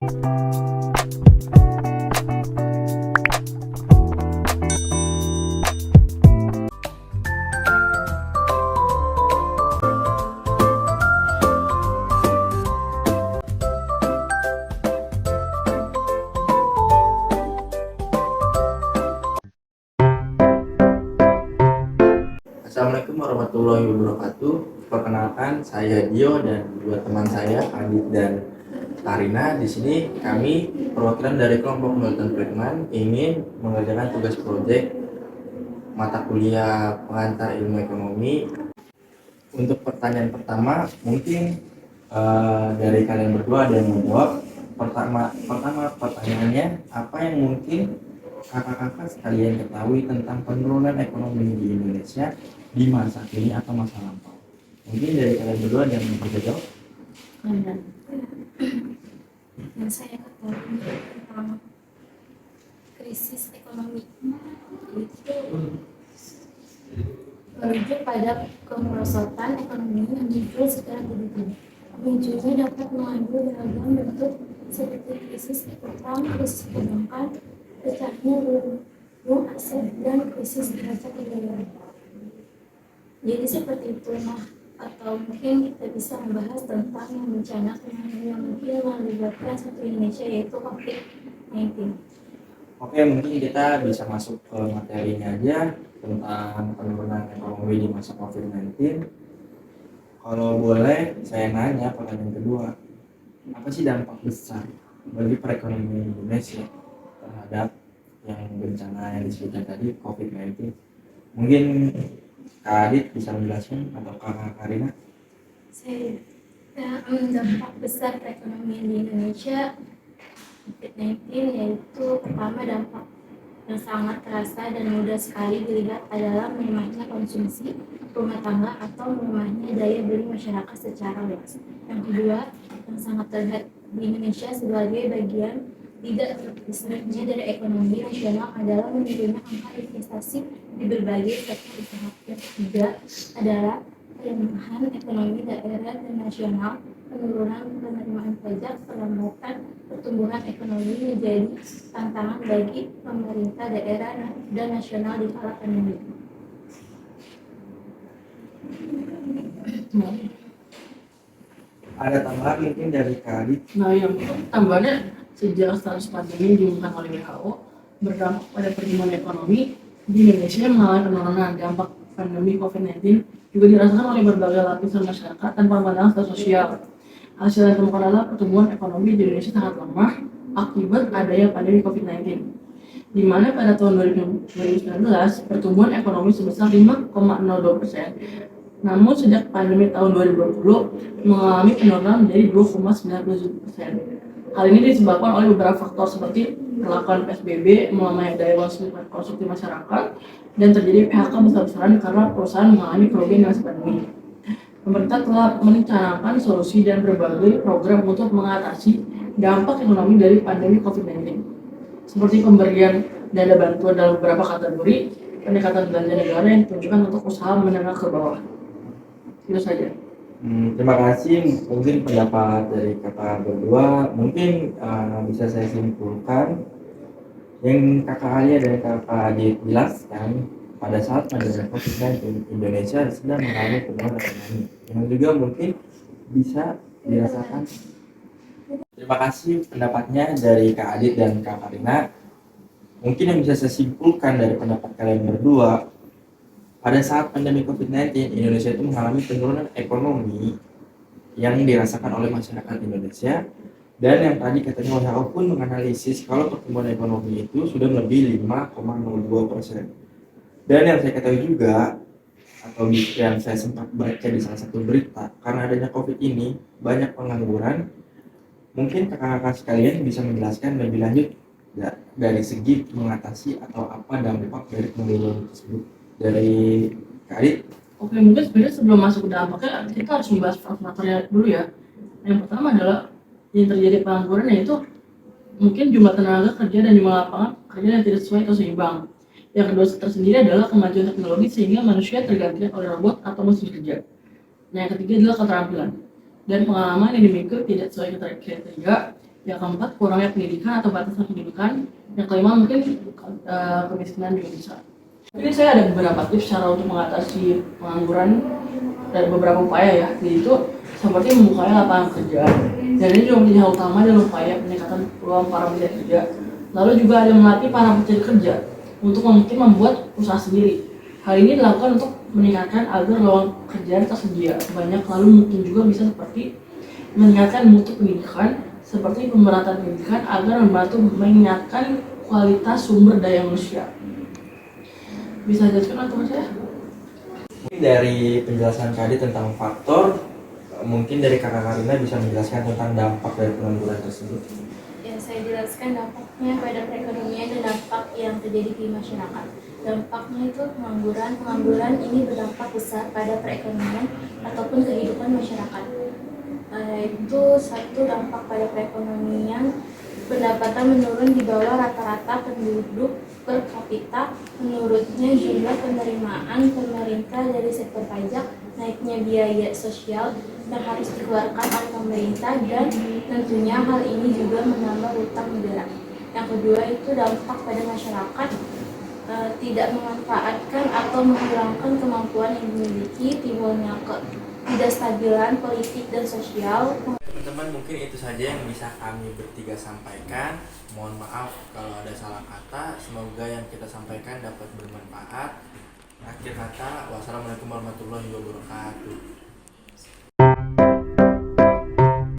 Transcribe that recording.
Assalamualaikum warahmatullahi wabarakatuh. Perkenalkan, saya Dio dan dua teman saya, Adit dan Karina. Di sini kami perwakilan dari kelompok Milton Friedman ingin mengerjakan tugas proyek mata kuliah pengantar ilmu ekonomi. Untuk pertanyaan pertama, mungkin dari kalian berdua ada yang menjawab. Pertama pertanyaannya, apa yang mungkin kakak-kakak sekalian ketahui tentang penurunan ekonomi di Indonesia di masa kini atau masa lampau? Mungkin dari kalian berdua ada yang bisa jawab? Yang saya ketahui tentang krisis ekonomi itu merujuk pada kemerosotan ekonomi yang muncul secara tiba-tiba. Munculnya dapat mengandung beragam bentuk seperti krisis utang, krisis perbankan, pecahnya gunung aset, dan krisis neraca pembayaran. Jadi seperti itu. Atau mungkin kita bisa membahas tentang yang bencana yang mungkin melibatkan satu Indonesia, yaitu COVID-19. Oke, mungkin kita bisa masuk ke materinya aja tentang penurunan ekonomi di masa COVID-19. Kalau boleh saya nanya pertanyaan kedua, apa sih dampak besar bagi perekonomian Indonesia terhadap yang bencana yang disebutkan tadi, COVID-19? Mungkin Kak Adit bisa menjelaskan atau Kak Karina? Dampak besar perekonomian di Indonesia COVID-19 yaitu pertama, dampak yang sangat terasa dan mudah sekali dilihat adalah melemahnya konsumsi rumah tangga atau melemahnya daya beli masyarakat secara luas. Yang kedua, yang sangat terlihat di Indonesia sebagai bagian tidak terpisahnya dari ekonomi nasional adalah menurunnya angka investasi di berbagai sektor usaha. Yang ketiga adalah pelemahan ekonomi daerah dan nasional, penurunan penerimaan pajak, perlambatan pertumbuhan ekonomi menjadi tantangan bagi pemerintah daerah dan nasional di kala pandemi. Ada tambahan mungkin dari Kak Adit? Nah, yang tambahannya, sejak status pandemi diumumkan oleh WHO berdampak pada pertumbuhan ekonomi di Indonesia mengalami penurunan. Dampak pandemi COVID-19 juga dirasakan oleh berbagai lapisan masyarakat tanpa memandang status sosial. Hasil yang ditemukan adalah pertumbuhan ekonomi di Indonesia sangat lemah akibat adanya pandemi COVID-19, di mana pada tahun 2019 pertumbuhan ekonomi sebesar 5,02%. Namun sejak pandemi tahun 2020 mengalami penurunan menjadi 2,97%. Hal ini disebabkan oleh beberapa faktor seperti perlakuan PSBB, melemahnya daya konsumsi masyarakat, dan terjadi PHK besar-besaran karena perusahaan mengalami kerugian masa pandemi. Pemerintah telah merencanakan solusi dan berbagai program untuk mengatasi dampak ekonomi dari pandemi COVID-19, seperti pemberian dana bantuan dalam beberapa kategori, pendekatan belanja negara yang ditujukan untuk usaha menengah ke bawah. Itu saja. Terima kasih. Mungkin pendapat dari kakak berdua mungkin bisa saya simpulkan yang kakak Alia dan kakak Adit jelaskan. Pada saat pandemi COVID-19, Indonesia sedang mengalami penurunan ekonomi yang juga mungkin bisa dirasakan. Terima kasih pendapatnya dari Kak Adit dan Kak Karina. Mungkin yang bisa saya simpulkan dari pendapat kalian berdua, pada saat pandemi COVID-19, Indonesia itu mengalami penurunan ekonomi yang dirasakan oleh masyarakat Indonesia, dan yang tadi katanya WHO pun menganalisis kalau pertumbuhan ekonomi itu sudah lebih 5,02%. Dan yang saya ketahui juga, atau yang saya sempat baca di salah satu berita, karena adanya COVID ini banyak pengangguran. Mungkin kakak-kakak sekalian bisa menjelaskan lebih lanjut dari segi mengatasi atau apa dampak dari penurunan tersebut. Dari Kak Adit? Oke, mungkin sebenarnya sebelum masuk ke dampaknya, kita harus membahas faktor-faktornya dulu ya. Yang pertama adalah yang terjadi pengangguran, yaitu mungkin jumlah tenaga kerja dan jumlah lapangan kerja yang tidak sesuai atau seimbang. Yang kedua tersendiri adalah kemajuan teknologi sehingga manusia tergantikan oleh robot atau mesin kerja. Nah, yang ketiga adalah keterampilan dan pengalaman yang dimiliki tidak sesuai kriteria Yang keempat, kurangnya pendidikan atau batasan pendidikan. Yang kelima mungkin kemiskinan juga bisa. Jadi saya ada beberapa tips cara untuk mengatasi pengangguran dan beberapa upaya ya, yaitu seperti membukanya lapangan kerja. Dan ini juga menjadi hal utama dalam upaya peningkatan peluang para pencari kerja. Lalu juga ada melatih para pencari kerja untuk mungkin membuat usaha sendiri. Hal ini dilakukan untuk meningkatkan agar lowongan kerjaan tersedia banyak, lalu mungkin juga bisa seperti meningkatkan mutu pendidikan seperti pemerataan pendidikan agar membantu meningkatkan kualitas sumber daya manusia. Bisa jelaskan atau saya? Mungkin dari penjelasan tadi tentang faktor, mungkin dari Kakak Karina bisa menjelaskan tentang dampak dari pengangguran tersebut. Ya, saya jelaskan dampaknya pada perekonomian dan dampak yang terjadi di masyarakat. Dampaknya itu pengangguran ini berdampak besar pada perekonomian ataupun kehidupan masyarakat. Itu satu, dampak pada perekonomian, pendapatan menurun di bawah rata-rata penduduk per kapita. Menurutnya jumlah penerimaan pemerintah dari sektor pajak, naiknya biaya sosial yang harus dikeluarkan oleh pemerintah, dan tentunya hal ini juga menambah utang negara. Yang kedua itu dampak pada masyarakat, tidak memanfaatkan atau menghilangkan kemampuan yang dimiliki, timbulnya ketidakstabilan politik dan sosial. Teman-teman, mungkin itu saja yang bisa kami bertiga sampaikan. Mohon maaf kalau ada salah kata. Semoga yang kita sampaikan dapat bermanfaat. Akhir kata, wassalamualaikum warahmatullahi wabarakatuh.